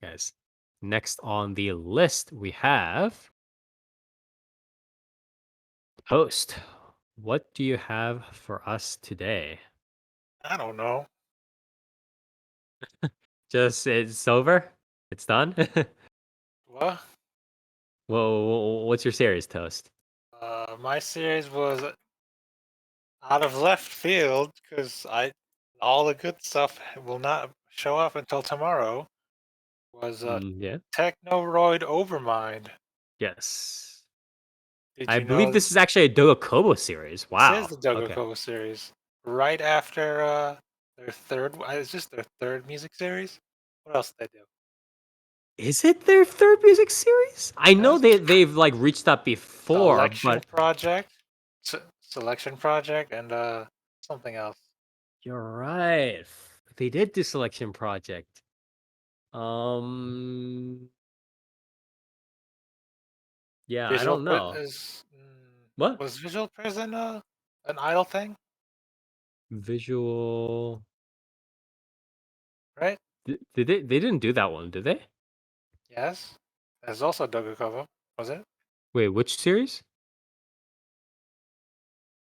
Guys, next on the list we have host. What do you have for us today? I don't know. Just it's over? It's done? What? Well, what's your series, Toast? My series was out of left field because I all the good stuff will not show up until tomorrow. Was Yeah. Technoroid Overmind. Yes. Did I you believe know this is actually a Dogokobo series. this is Wow. the Okay. Dogokobo series? Right after their third, it's just their third music series. What else did they do? Is it their third music series? I know Yes. they've like reached that before, Selection but Project, Selection Project, and something else. you're right. They did do Selection Project. Um, yeah, I Visual don't know. is What? was Visual Prison an idle thing, Visual. right? Did they didn't do that one, did they? Yes. There's also Dogakovo, was it? Wait, which series?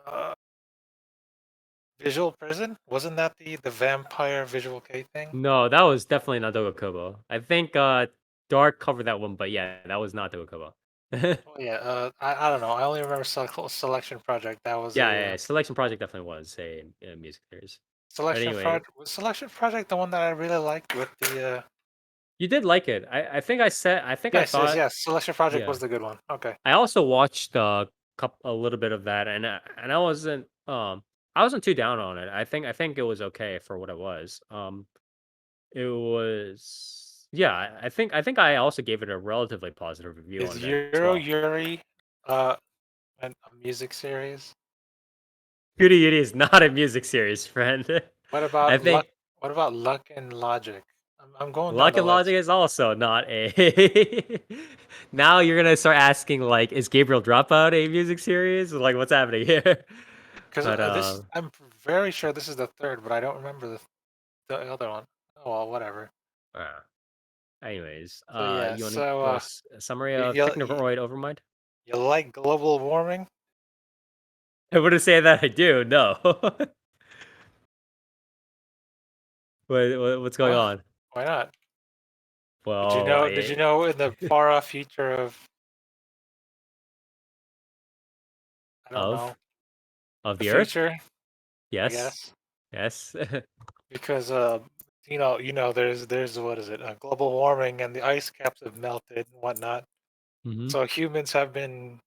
Uh, Visual Prison? Wasn't that the vampire Visual K thing? No, that was definitely not Dogokobo. I think Dark covered that one, but yeah, that was not Dogokobo. yeah, Oh yeah. I don't know. I only remember Selection Project. That was yeah, Selection Project definitely was a music series. But Selection anyway, Project. Was Selection Project the one that I really liked with the? you did like it. I think I said I think I Yes, yes, thought yes. Selection Project yeah. was the good one. Okay. I also watched a little bit of that, and I wasn't too down on it. I think it was okay for what it was. It was yeah. I think I also gave it a relatively positive review Is on that as Euro well. Yuri a music series? Goody Goody is not a music series, friend. What I about Luck? think What about Luck and Logic? I'm going down Luck the and Logic list is also not a. now you're gonna start asking like, is Gabriel Dropout a music series? Like, what's happening here? because But this. I'm very sure this is the third, but I don't remember the other one. Oh well, whatever. uh, anyways, So yeah. you want to So go a summary you, of you Technoroid Overmind? you like global warming? I wouldn't say that I do. No. What's going What? on? Why not? Did you Well, know? Did you know in the far off future of I don't of know of the the Earth? future? I Yes, guess yes. because there's what is it? Global warming and the ice caps have melted and whatnot. hmm So humans have been,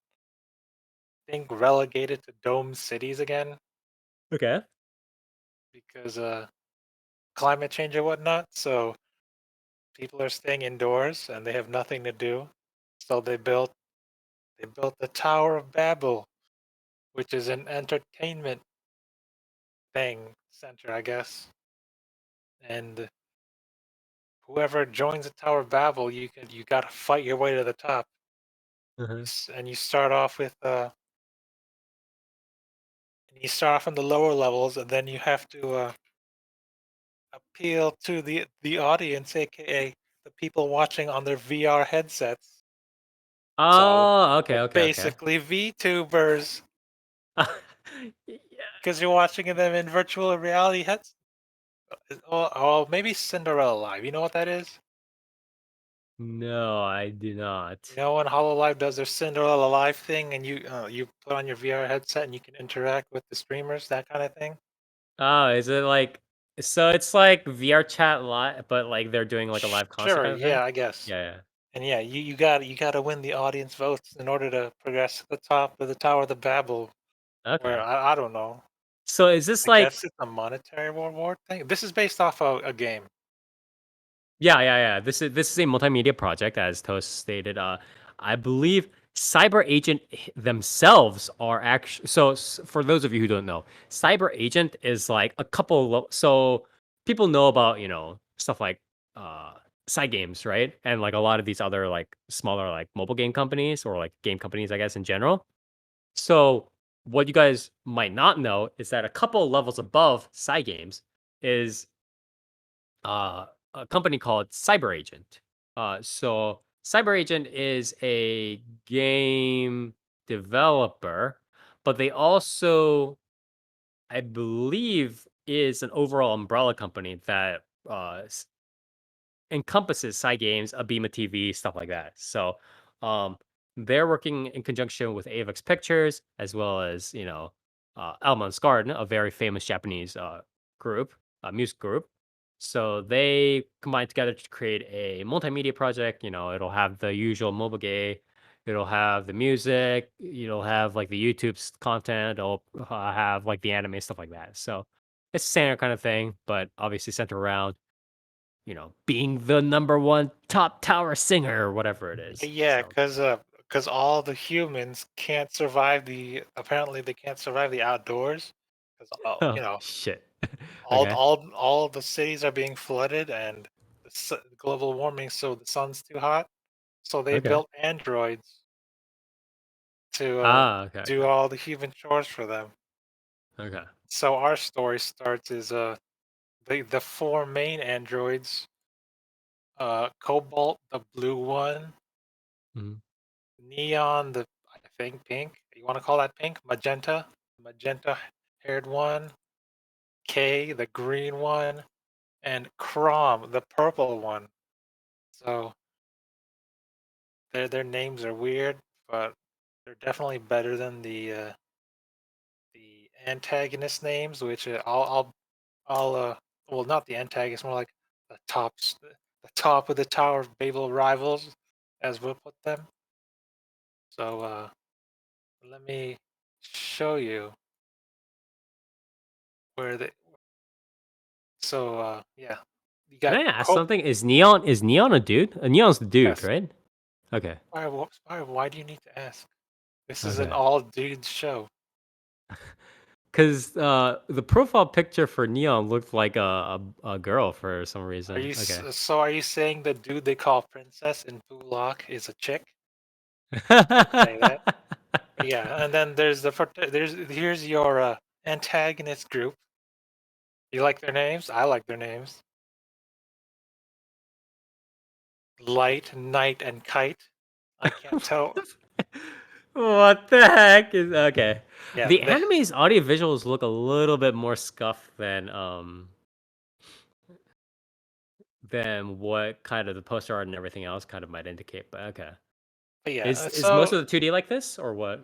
I think, relegated to dome cities again Okay. because climate change and whatnot. So people are staying indoors and they have nothing to do. So they built the Tower of Babel, which is an entertainment thing center, I guess. And whoever joins the Tower of Babel, you got to fight your way to the top. Uh-huh. And you start off in the lower levels, and then you have to appeal to the audience, aka the people watching on their VR headsets. So Oh, okay, they're okay, okay. basically VTubers yeah. because you're watching them in virtual reality heads. Oh, maybe Cinderella Live. You know what that is? No, I do You not. know when HoloLive does their Cinderella Live thing, and you put on your VR headset and you can interact with the streamers, that kind of thing. Oh, is it like so it's like VR chat live, but like they're doing like a live concert Sure, kind of thing? yeah, I guess. Yeah, And yeah, you gotta win the audience votes in order to progress to the top of the Tower of the Babel. yeah. Where Okay. I don't know. So is this I guess like it's a monetary reward thing. This is based off a game. yeah. This is a multimedia project, as Toast stated. I believe Cyber Agent themselves are actually for those of you who don't know, Cyber Agent is like a couple. So people know about stuff like uh side games, right? And like a lot of these other like smaller like mobile game companies or like game companies, I guess in general. So what you guys might not know is that a couple levels above side games is uh, a company called Cyber Agent. So Cyber Agent is a game developer, but they also, I believe, is an overall umbrella company that encompasses side games, Abema TV, stuff like that. So, um, they're working in conjunction with AVX Pictures as well as Almon's Garden, a very famous Japanese group, music group. So they combined together to create a multimedia project. It'll have the usual mobile game. It'll have the music. It'll have like the YouTube's content. It'll have like the anime stuff like that. So it's the standard kind of thing, but obviously centered around being the number one top tower singer or whatever it is. Yeah, So, because all the humans can't survive apparently they can't survive the outdoors because oh shit. Okay. all the cities are being flooded and global warming, so the sun's too hot. So they Okay. built androids to Okay. do Okay. all the human chores for them. Okay. So our story starts is the four main androids, Cobalt, the blue one, Mhm. Neon, the I think pink. You want to call that pink? Magenta haired one, K, the green one, and Crom, the purple one. So their names are weird, but they're definitely better than the antagonist names, which I'll well, not the antagonist, more like the top of the Tower of Babel rivals, as we'll put them. So let me show you where they. So yeah, you Can got I ask Cope. something? Is Neon a dude? Neon's the dude, Yes. right? Okay. Why do you need to ask? This is an Okay. all dudes show. Because the profile picture for Neon looked like a girl for some Are reason. you Okay. so? Are you saying the dude they call Princess in Bullock is a chick? You're saying that? Yeah, and then here's your antagonist group. You like their names? I like their names. Light, Night, and Kite. I can't tell. What the heck is okay? Yeah, The anime's audio visuals look a little bit more scuffed than what kind of the poster art and everything else kind of might indicate. But okay, but yeah. is most So of the 2D like this or what?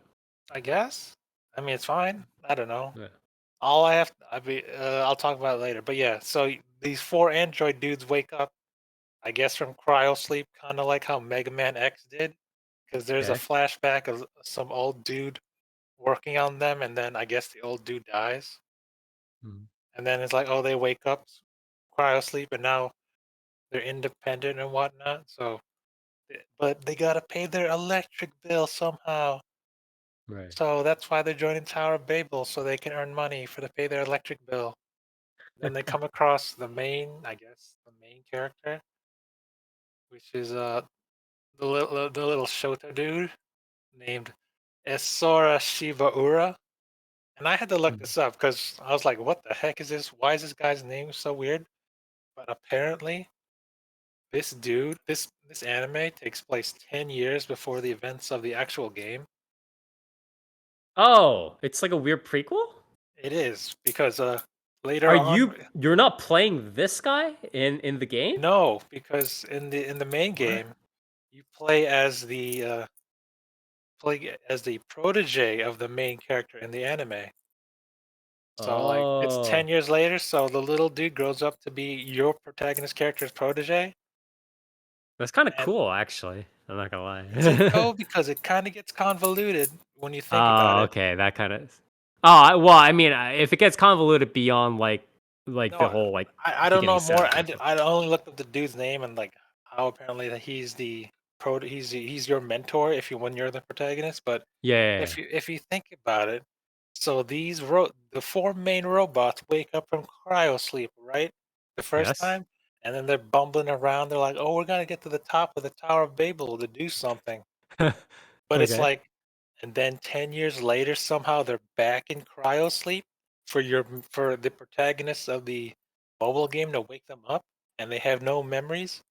I guess. I mean, it's fine. I don't know. Yeah. All I have. I'll talk about it later. But yeah. So these four android dudes wake up, I guess, from cryo sleep, kind of like how Mega Man X did, because there's a Okay. flashback of some old dude working on them, and then I guess the old dude dies, Mhm. and then it's like, oh, they wake up, cryo sleep, and now they're independent and whatnot. So, but they gotta pay their electric bill somehow. Right. So that's why they're joining Tower of Babel, so they can earn money to pay their electric bill. Then they come across I guess, the main character, which is the little Shota dude named Esora Shibaura. And I had to look Mhm. this up because I was like, what the heck is this? Why is this guy's name so weird? But apparently, this anime takes place 10 years before the events of the actual game. Oh, it's like a weird prequel. It is because Are later on, you're not playing this guy in the game? no, because in the main What? game, you play as the protege of the main character in the anime. So like it's Oh, 10 years later, so the little dude grows up to be your protagonist character's protege. that's kind of And cool, actually. I'm not gonna is it lie. though? Because it kind of gets convoluted when you think about Oh, it. okay, that kind of. Oh, well, I mean, if it gets convoluted beyond like the No, whole I don't beginning know more. setup and stuff. I only looked up the dude's name and like how apparently that he's your mentor if you when you're the protagonist. But Yeah, yeah, yeah. if you think about it, so the four main robots wake up from cryo sleep, right? The first Yes. time, and then they're bumbling around. They're like, "Oh, we're gonna get to the top of the Tower of Babel to do something." But it's Okay. like, and then 10 years later, somehow they're back in cryo sleep for the protagonists of the mobile game to wake them up, and they have no memories.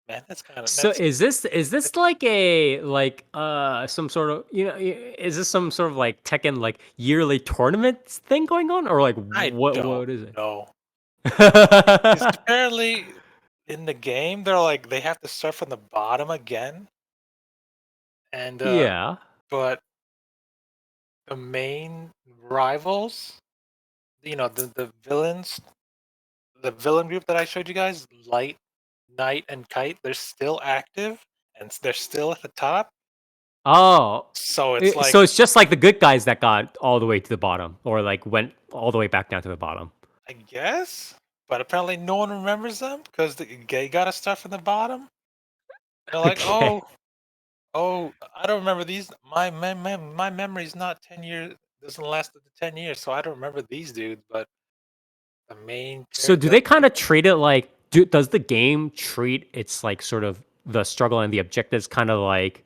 man. That's kind of So is this that's like a like some sort of is this some sort of like Tekken like yearly tournament thing going on, or like I don't what is it? know. Because apparently in the game they're like they have to start from the bottom again, and Yeah. but the main rivals, the villains, the villain group that I showed you guys, Light, Knight, and Kite, they're still active and they're still at the top. Oh, So it's so like, it's just like the good guys that got all the way to the bottom, or like went all the way back down to the bottom. I guess, but apparently no one remembers them because they got to start from the bottom. They're like, Okay. oh, I don't remember these. My memory's not 10 years. Doesn't last up to 10 years, so I don't remember these dudes. But the main So do character, they kind of treat it like does the game treat its like sort of the struggle and the objectives kind of like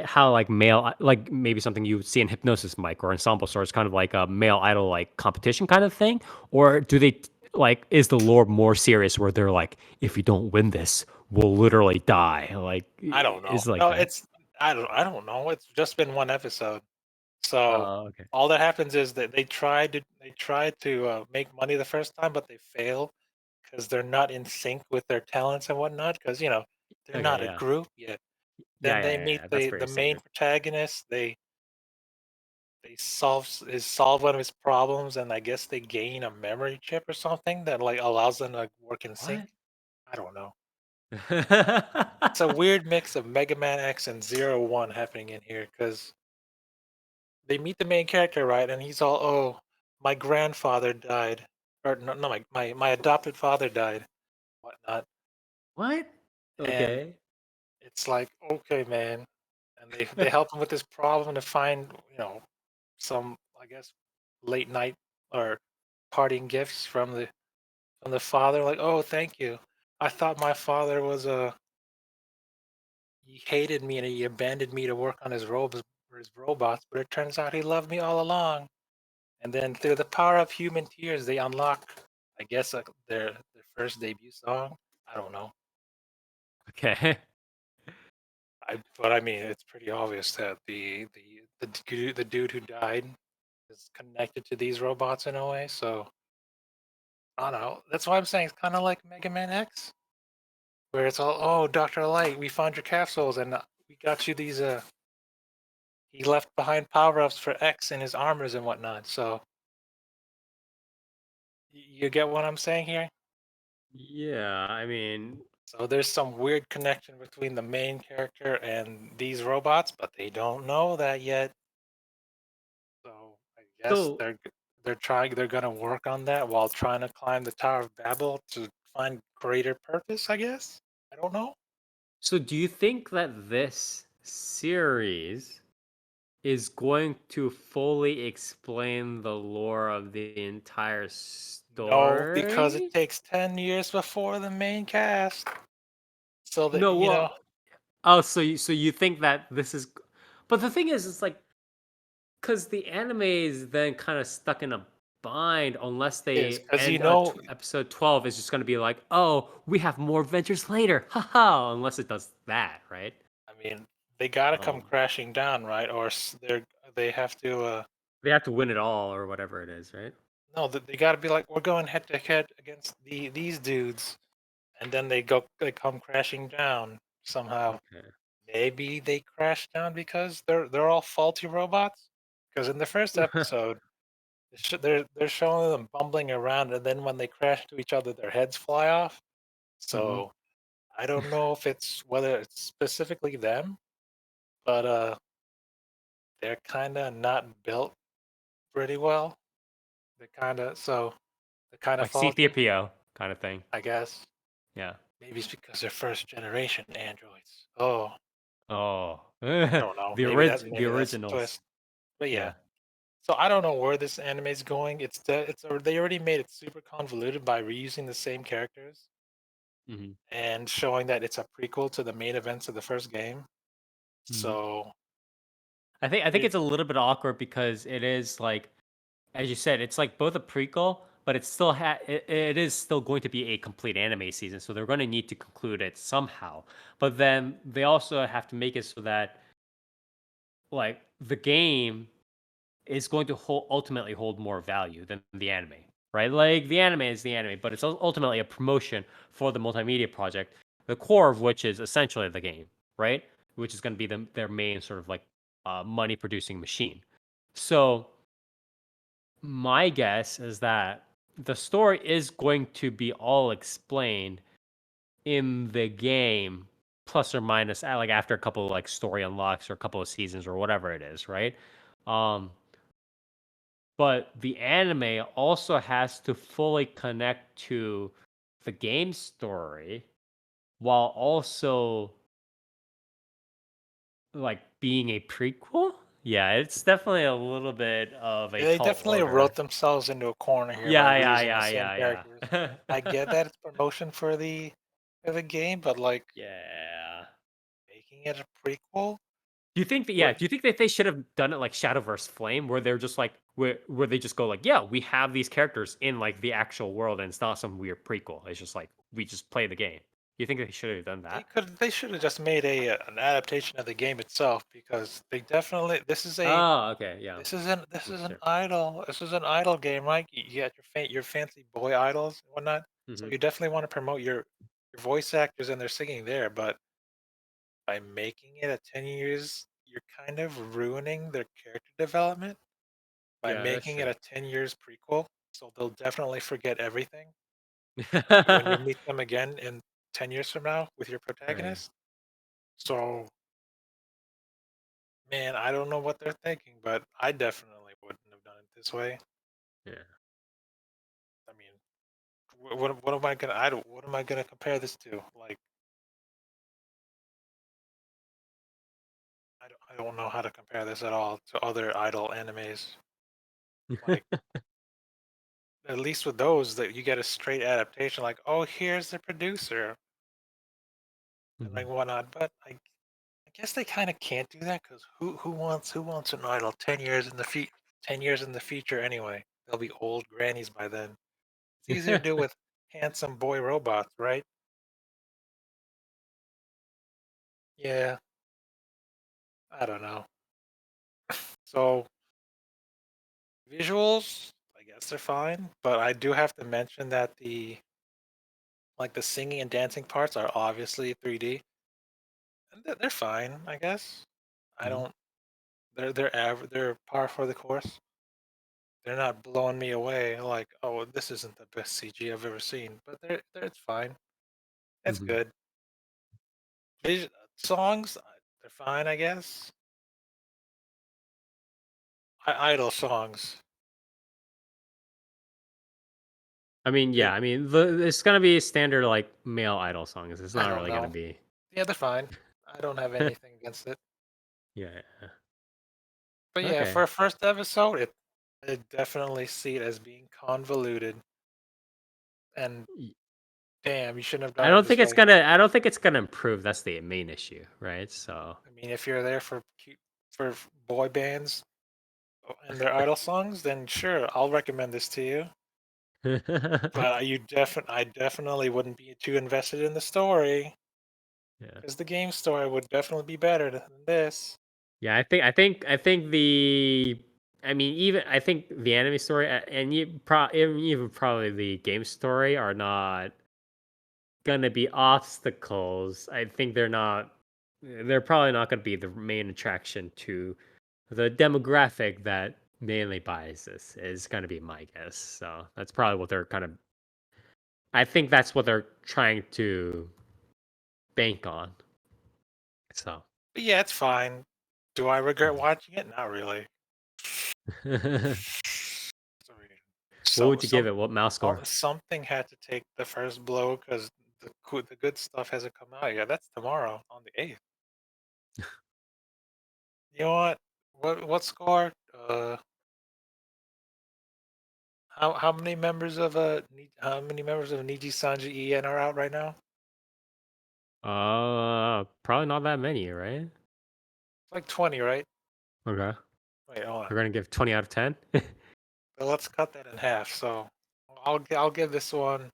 how like male like maybe something you see in Hypnosis Mike or Ensemble Stars kind of like a male idol like competition kind of thing, or do they like is the lore more serious where they're like if you don't win this we'll literally die like I don't know. is it like No, that? I don't know. It's just been one episode. So Okay. all that happens is that they tried to make money the first time, but they fail because they're not in sync with their talents and whatnot. Because they're not Okay, a yeah. group yet. Yeah, Then yeah, they yeah, meet yeah. That's the very main standard. protagonist. They solve one of his problems, and I guess they gain a memory chip or something that like allows them to like, work in sync. What? I don't know. It's a weird mix of Mega Man X and Zero One happening in here because they meet the main character, right? And he's all, "Oh, my grandfather died, or no, no, my adopted father died, whatnot." What? And Okay. it's like, okay, man. And they help him with this problem to find, some, I guess, late night or parting gifts from the father. Like, oh, thank you. I thought my father was he hated me and he abandoned me to work on his robots, but it turns out he loved me all along. And then through the power of human tears, they unlock, I guess, their first debut song. I don't know. Okay. But I mean, it's pretty obvious that the dude who died is connected to these robots in a way. So I don't know. That's why I'm saying it's kind of like Mega Man X, where it's all, oh, Doctor Light, we found your capsules and we got you these. He left behind power ups for X in his armors and whatnot. So you get what I'm saying here? Yeah, I mean, So there's some weird connection between the main character and these robots, but they don't know that yet. So I guess so they're gonna work on that while trying to climb the Tower of Babel to find greater purpose, I guess. I don't know. so do you think that this series is going to fully explain the lore of the entire No, because it story? takes 10 years before the main cast. So that No, well, oh, so you think that this is, but the thing is, it's like because the anime is then kind of stuck in a bind unless it is they because end on episode 12. It's just going to be like, oh, we have more adventures later, haha. Unless it does that, right? I mean, they gotta come Um, crashing down, right? Or they have to they have to win it all or whatever it is, right? no, they gotta be like, we're going head to head against these dudes, and then they come crashing down somehow. Okay. Maybe they crash down because they're all faulty robots. Because in the first episode, they're showing them bumbling around, and then when they crash into each other, their heads fly off. Hmm. So I don't know if it's whether it's specifically them, but they're kind of not built pretty well. They're kind of Like faulty, C-3PO kind of thing. I guess. Yeah. Maybe it's because they're first generation androids. Oh, Oh, I don't know. the Maybe that's the originals. twist. But yeah. Yeah. So I don't know where this anime is going. They already made it super convoluted by reusing the same characters Hmm. and showing that it's a prequel to the main events of the first game. Hmm. So I think it it's a little bit awkward because it is like, as you said, it's like both a prequel, but it is still going to be a complete anime season, so they're going to need to conclude it somehow. But then they also have to make it so that like the game is going to ultimately hold more value than the anime, right? Like the anime is the anime, but it's ultimately a promotion for the multimedia project, the core of which is essentially the game, right? Which is going to be their main sort of like money producing machine. So my guess is that the story is going to be all explained in the game, plus or minus, like after a couple of like story unlocks or a couple of seasons or whatever it is, right? Um, but the anime also has to fully connect to the game story while also like being a prequel. Yeah, it's definitely a little bit of a Yeah, they tall definitely wrote order. themselves into a corner here by Yeah, yeah, reusing the yeah, same yeah, characters. I get yeah. that it's promotion for the game, but like Yeah. making it a prequel, Do you think that where do you think that they should have done it like Shadowverse Flame where they're just like where they just go like, yeah, we have these characters in like the actual world and it's not some weird prequel. It's just like we just play the game. You think they should have done that? they should have just made a an adaptation of the game itself because they definitely Oh, okay, yeah. this is That's an true. idol game, right? You got your fancy boy idols and whatnot, so Hmm. you definitely want to promote your voice actors and their singing there, but by making it a 10 years, you're kind of ruining their character development by Yeah, that's making it true. a 10 years prequel. So they'll definitely forget everything when you meet them again in 10 years from now with your Right. protagonist. So man, I don't know what they're thinking, but I definitely wouldn't have done it this way. Yeah. I mean, what am I gonna what am I gonna compare this to? Like, I don't know how to compare this at all to other idol animes. Like, at least with those, that you get a straight adaptation. Like, oh, here's the producer and like Mhm. whatnot. But I guess they kind of can't do that because who wants an idol 10 years in the 10 years in the future anyway? They'll be old grannies by then. It's easier to do with handsome boy robots, right? Yeah, I don't know. So visuals, I guess they're fine, but I do have to mention that the singing and dancing parts are obviously 3D, and they're fine, I guess. I Mhm. don't. They're par for the course. They're not blowing me away like, oh, this isn't the best CG I've ever seen, but it's fine. It's Mhm. good. Songs, they're fine, I guess. Idol songs. I mean, They, yeah, I mean, it's gonna be standard like male idol songs. It's I not don't really gonna know. be. Yeah, they're fine. I don't have anything against it. Yeah. Yeah. But yeah, Okay. for a first episode, I definitely see it as being convoluted. And Y- damn, you shouldn't have I done it don't this think it's way. gonna. I don't think it's gonna improve. That's the main issue, right? So. I mean, if you're there for for boy bands and their idol songs, then sure, I'll recommend this to you. But I definitely wouldn't be too invested in the story Yeah. because the game story would definitely be better than this. Yeah, I think the I mean even I think the anime story and even probably the game story are not gonna be obstacles. I think they're probably not gonna be the main attraction to the demographic that mainly buys this is gonna be my guess. So that's probably what they're kind of I think that's what they're trying to bank on. So But yeah, it's fine. Do I regret watching it? Not really. Sorry. what So would you give it? What mouse score? something had to take the first blow because the good stuff hasn't come out yet. That's tomorrow on the 8th. You know what? What score? How many members of how many members of Niji Sanji En are out right now? Probably not that many, right? Like 20, right? Okay. Wait, hold on. We're gonna give 20 out of 10. So let's cut that in half. So I'll give this one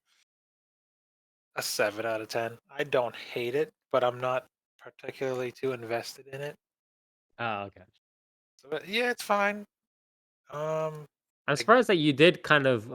a 7 out of 10. I don't hate it, but I'm not particularly too invested in it. Oh, okay. So yeah, it's fine. Um, I'm like, surprised that you did kind of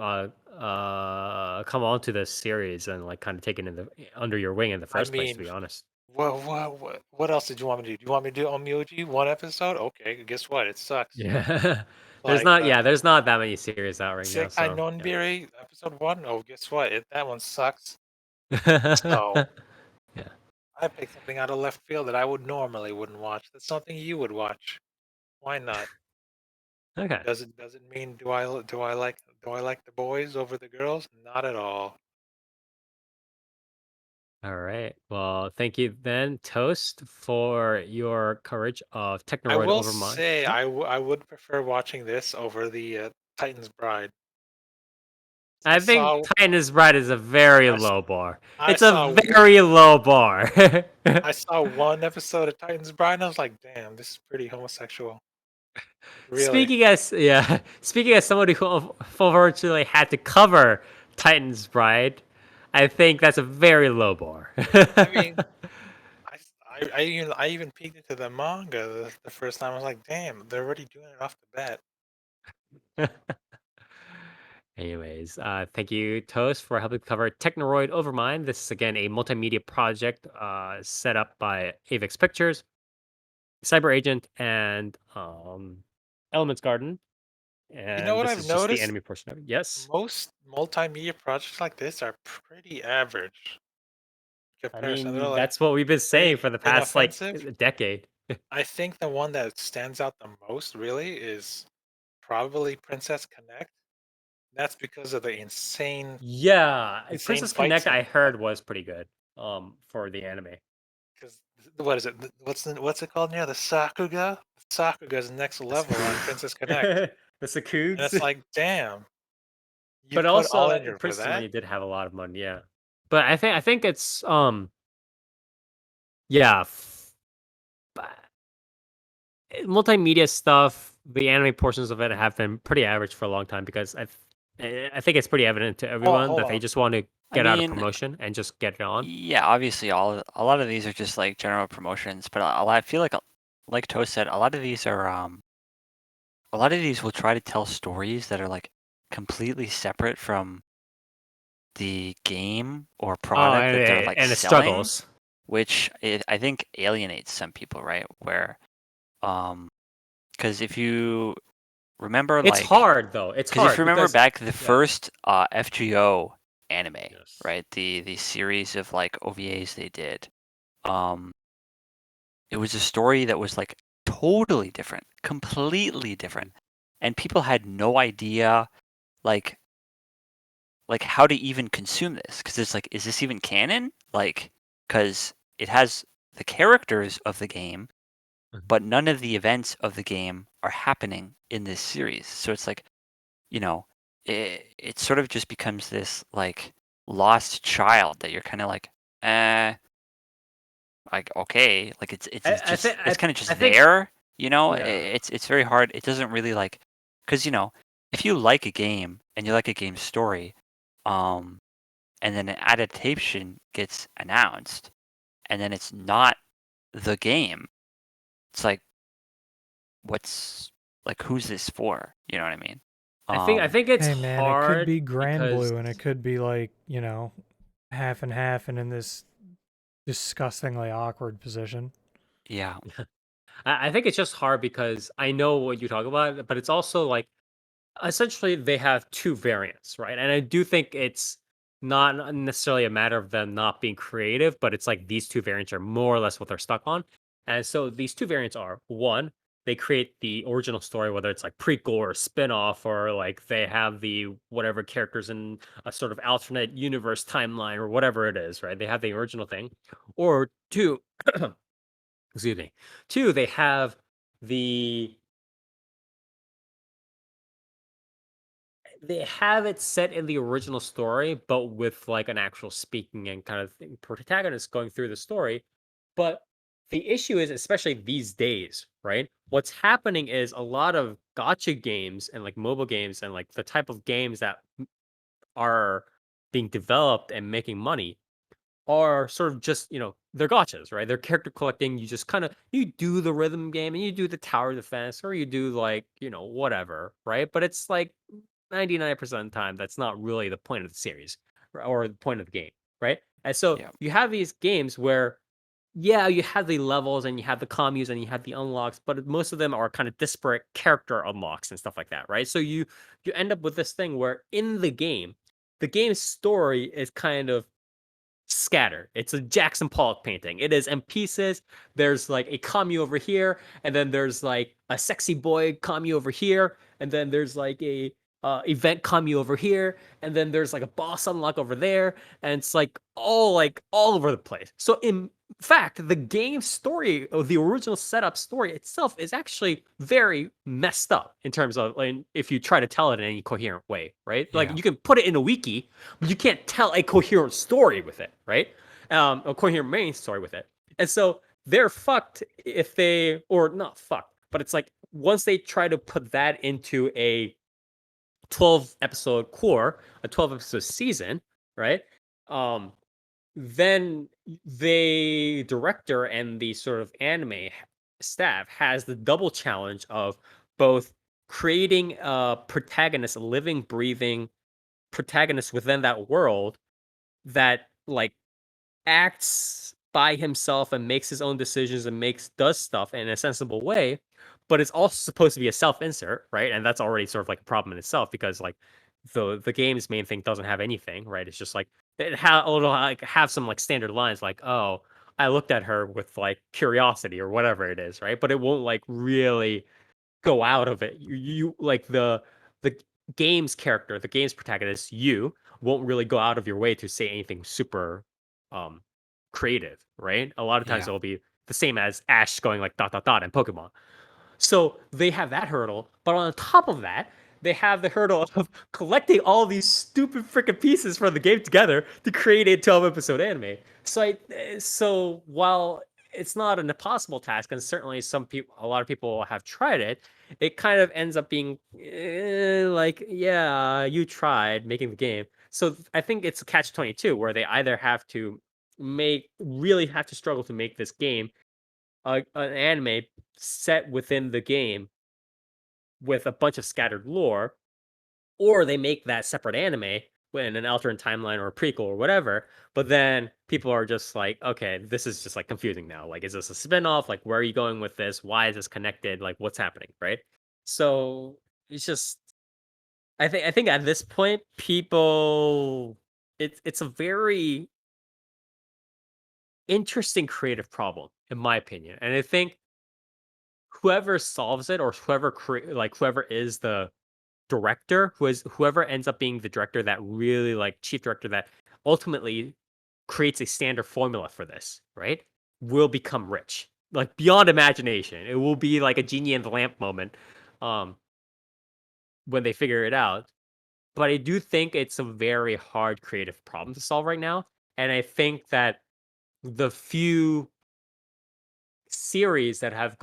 come on to this series and like kind of take it in the under your wing in the I first place. To mean, be honest. what else did you want me to do? Do you want me to do Omyoji one episode? Okay, guess what? It sucks. Yeah. There's Like, not. Yeah. There's not that many series out right now. Isekai So Nonbiri episode one. Oh, guess what? That one sucks. yeah. So Yeah. I picked something out of left field that I would normally wouldn't watch. That's something you would watch. Why not? Okay. Does it mean do I like the boys over the girls? Not at all. All right. Well, thank you then, Toast, for your coverage of I Technoroid will Overmind. say Yeah. I would prefer watching this over the Titan's Bride. So I think Titan's Bride is a very I, s- low bar. I It's a saw very low bar. I saw one episode of Titan's Bride and I was like, damn, this is pretty homosexual. Really. Speaking as somebody who unfortunately had to cover Titan's Bride, I think that's a very low bar. I mean, I even peeked into the manga the first time. I was like, damn, they're already doing it off the bat. Anyways, thank you, Toast, for helping cover Technoroid Overmind. This is again a multimedia project set up by Avex Pictures, Cyber Agent, and Elements Garden. You know And what this I've is just the noticed? anime portion of it. Yes. Most multimedia projects like this are pretty average in I comparison. They're mean, like that's what we've been saying pretty for the past like inoffensive. a decade. I think the one that stands out the most really is probably Princess Connect. That's because of the Yeah, insane Princess fight Connect I scene. heard was pretty good for the anime. Because what is it? What's it called now? The Sakuga. Sakuga's next level on Princess Connect, The and it's Sakugs. like, damn, you But put also all in here for Princess of that. Money did have a lot of money, yeah. But I think it's yeah, but multimedia stuff, the anime portions of it have been pretty average for a long time because I think it's pretty evident to Hold on, everyone hold that they on. just want to I get out of mean, promotion and just get it on. yeah, obviously, a lot of these are just like general promotions, but I feel like Toast said, a lot of these will try to tell stories that are like completely separate from the game or Oh, product that they're like and it selling, struggles. which I think alienates some people, right? Where, because if you remember, It's like, hard though. It's because if hard you remember because back the yeah. first FGO anime, Yes. right? The series of like OVAs they did. Um, it was a story that was like totally different, completely different, and people had no idea like how to even consume this because it's like, is this even canon? Like, because it has the characters of the game, Mhm. but none of the events of the game are happening in this series. So it's like, you know, it sort of just becomes this like lost child that you're kind of like okay, like it's I just think it's kind of I just think there, you know. yeah. It's very hard. It doesn't really like because if you like a game and you like a game story, um, and then an adaptation gets announced, and then it's not the game, it's like what's like who's this for? You know what I mean? I think it's Hey man, it could hard be Grand because Blue and it could be like, half and half and in this disgustingly awkward position. Yeah, I think it's just hard because I know what you talk about, but it's also like essentially they have two variants, right? And I do think it's not necessarily a matter of them not being creative, but it's like these two variants are more or less what they're stuck on. And so these two variants are one, they create the original story, whether it's like prequel or spin-off, or like they have the whatever characters in a sort of alternate universe timeline or whatever it is, right? They have the original thing. Or two, excuse me. Two, the they have it set in the original story, but with like an actual speaking and kind of protagonist going through the story. But the issue is, especially these days, right? What's happening is a lot of gotcha games and like mobile games and like the type of games that are being developed and making money are sort of just, they're gotchas, right? They're character collecting. You just kind of you do the rhythm game and you do the tower defense or you do like, whatever, right? But it's like 99% of the time that's not really the point of the series or the point of the game, right? And so Yeah. you have these games where yeah, you have the levels and you have the communes and you have the unlocks, but most of them are kind of disparate character unlocks and stuff like that, right? So you end up with this thing where in the game's story is kind of scattered. It's a Jackson Pollock painting. It is in pieces. There's like a commune over here, and then there's like a sexy boy commune over here, and then there's like a event commune over here, and then there's like a boss unlock over there, and it's like all over the place. So in fact, the game story, or the original setup story itself, is actually very messed up in terms of like, if you try to tell it in any coherent way, right? Like Yeah. you can put it in a wiki, but you can't tell a coherent story with it, right? A coherent main story with it. And so they're fucked if they, or not fucked, but it's like once they try to put that into a 12 episode core, a 12 episode season, right? Then the director and the sort of anime staff has the double challenge of both creating a protagonist, a living, breathing protagonist within that world that like acts by himself and makes his own decisions and does stuff in a sensible way, but it's also supposed to be a self-insert, right? And that's already sort of like a problem in itself because like the game's main thing doesn't have anything, right? It's just like it'll like have some like standard lines like, oh, I looked at her with like curiosity or whatever it is, right? But it won't like really go out of it. You like the game's character, the game's protagonist, you won't really go out of your way to say anything super um creative, right? A lot of times Yeah. it'll be the same as Ash going like dot dot dot in Pokemon. So they have that hurdle, but on top of that, they have the hurdle of collecting all these stupid freaking pieces from the game together to create a 12 episode anime. So while it's not an impossible task, and certainly a lot of people have tried it, it kind of ends up being like, yeah, you tried making the game. So I think it's a catch 22 where they either have to really have to struggle to make this game an anime set within the game with a bunch of scattered lore, or they make that separate anime in an alternate timeline or a prequel or whatever. But then people are just like, okay, this is just like confusing now. Like, is this a spinoff? Like, where are you going with this? Why is this connected? Like, what's happening, right? So it's just, I think at this point, people, it's a very interesting creative problem, in my opinion, and I think whoever solves it or whoever is the director, whoever ends up being the director that really like chief director that ultimately creates a standard formula for this, right? Will become rich. Like beyond imagination. It will be like a genie in the lamp moment um when they figure it out. But I do think it's a very hard creative problem to solve right now. And I think that the few series that have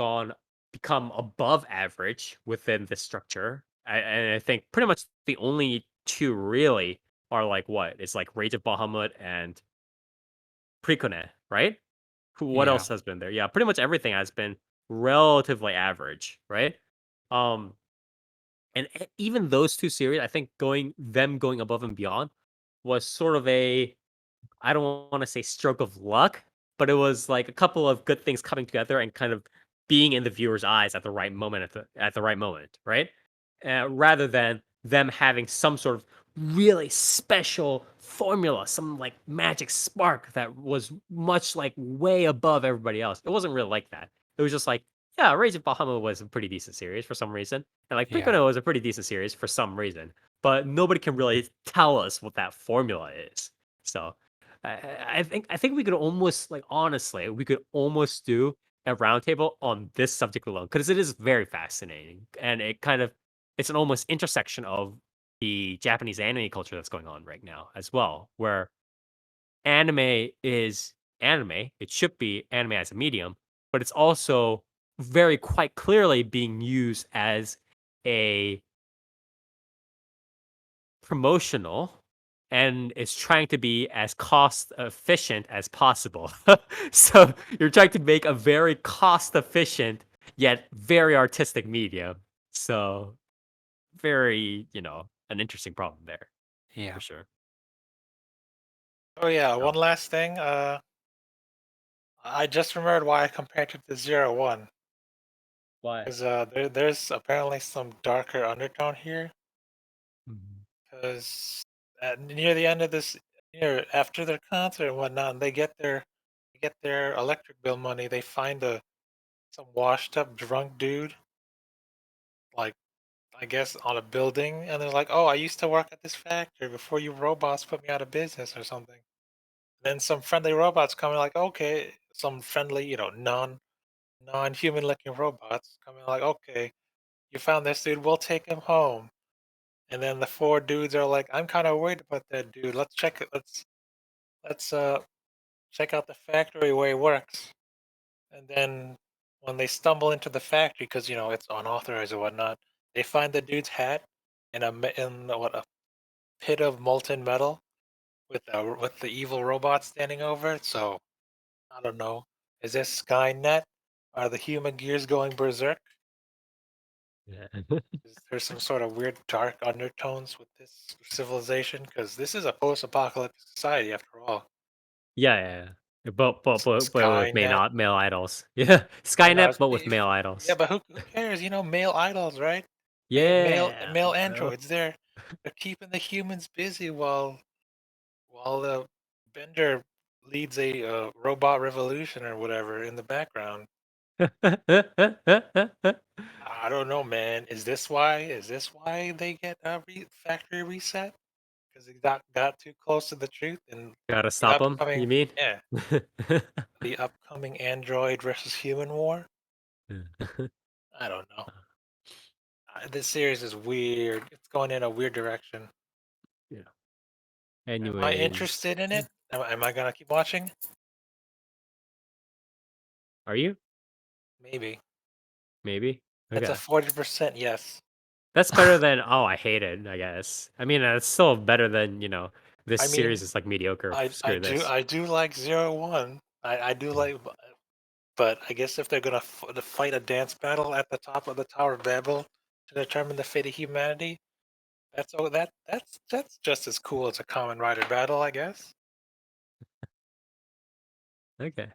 become above average within the structure. And I think pretty much the only two really are like what? It's like Rage of Bahamut and Precone, right? What Yeah. else has been there? Yeah, pretty much everything has been relatively average, right? Um, and even those two series, I think going above and beyond was sort of I don't want to say stroke of luck, but it was like a couple of good things coming together and kind of being in the viewer's eyes at the right moment at the right moment, right? Rather than them having some sort of really special formula, some like magic spark that was much like way above everybody else. It wasn't really like that. It was just like, yeah, Rage of Bahamut was a pretty decent series for some reason, and like Yeah. Piccono was a pretty decent series for some reason, but nobody can really tell us what that formula is. So I think we could almost like honestly we could almost do a roundtable on this subject alone because it is very fascinating and it's an almost intersection of the Japanese anime culture that's going on right now as well, where anime is anime. It should be anime as a medium, but it's also very quite clearly being used as a promotional and it's trying to be as cost efficient as possible. So you're trying to make a very cost efficient yet very artistic medium. So very, an interesting problem there Yeah. for sure. Oh yeah, Oh. one last thing. I just remembered why I compared it to 01. Why? Because there's apparently some darker undertone here. Mhm. Because near the end of this, after their concert and whatnot, and they get their electric bill money. They find some washed up drunk dude, like I guess on a building, and they're like, "Oh, I used to work at this factory before you robots put me out of business or something." Then some friendly robots come in like, "Okay," some friendly, non-human looking robots come in like, "Okay, you found this dude. We'll take him home." And then the four dudes are like, "I'm kind of worried about that dude. Let's check it. Let's check out the factory where he works." And then when they stumble into the factory, because it's unauthorized or whatnot, they find the dude's hat in a pit of molten metal with the evil robot standing over it. So I don't know. Is this Skynet? Are the human gears going berserk? Yeah. Is there some sort of weird dark undertones with this civilization? Because this is a post-apocalyptic society after all. Yeah. But with Skynet. male idols. Yeah. I know. Skynet, but with male Yeah, idols. but who cares? Male idols, right? Yeah, Male bro. androids. They're keeping the humans busy while the Bender leads a robot revolution or whatever in the background. I don't know, man. Is this why? Is this why they get a factory reset? Because they got too close to the truth and Gotta the stop them, you upcoming mean? yeah the upcoming android versus human war. I don't know. This series is weird. It's going in a weird direction. Yeah. Am I Anyways, interested in it? Am I gonna keep watching? are you? Maybe. Maybe. That's a Okay. 40% yes. That's better than I hate it, I guess. I mean, it's still better than, this I mean, series is like mediocre. I Screw do this. I do like 01. I do like, but I guess if they're gonna to fight a dance battle at the top of the Tower of Babel to determine the fate of humanity, that's just as cool as a Common Rider battle, I guess. Okay.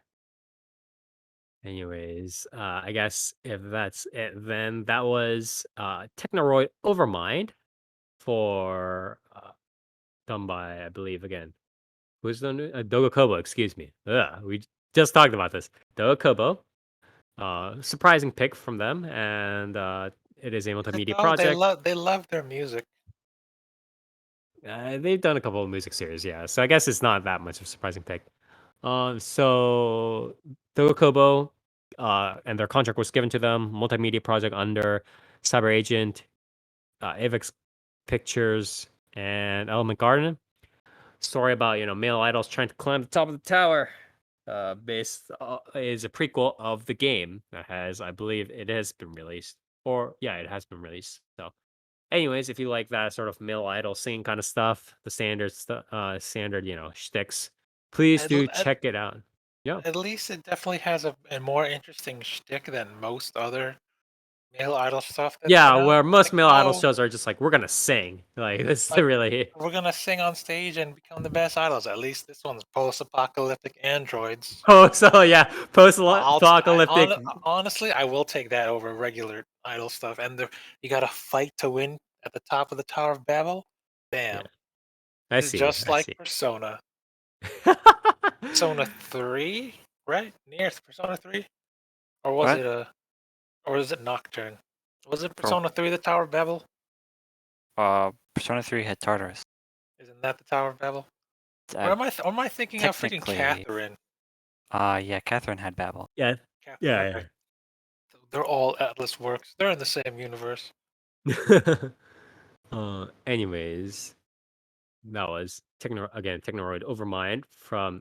Anyways, I guess if that's it, then that was Technoroid Overmind for done by, I believe, again. Who's the new Dogokobo, excuse me. We just talked about this. Dogokobo. Surprising pick from them, and it is a Is it multimedia though? project. They love their music. They've done a couple of music series, yeah. So I guess it's not that much of a surprising pick. So Dogokobo, and their contract was given to them, multimedia project under Cyber Agent, Avex Pictures, and Element Garden. Story about male idols trying to climb the top of the tower. Based is a prequel of the game that has, I believe, it has been released, or yeah, it has been released. So, anyways, if you like that sort of male idol singing kind of stuff, the standard shticks, please At, do at, check it out. Yeah. at least it definitely has a more interesting shtick than most other male idol stuff that's been Yeah, out. where most Like, male idol oh, shows are just like, we're gonna sing. Like, this is like really. we're gonna sing on stage and become the best idols. At least this one's post-apocalyptic androids. Oh, so yeah, I post-apocalyptic. honestly, I will take that over regular idol stuff. And you got to fight to win at the top of the Tower of Babel. Yeah, Bam! I This is see. just I like see. Persona. Persona 3, right? Near Persona 3, or was What? it or is it Nocturne? Was it For Persona 3 the Tower of Babel? Persona 3 had Tartarus. Isn't that the Tower of Babel? Or Uh, am I thinking of freaking technically, Catherine? yeah, Catherine had Babel. Yeah, Catherine, yeah, okay. They're all Atlas works. They're in the same universe. yeah. Anyways, that was Technoroid Overmind from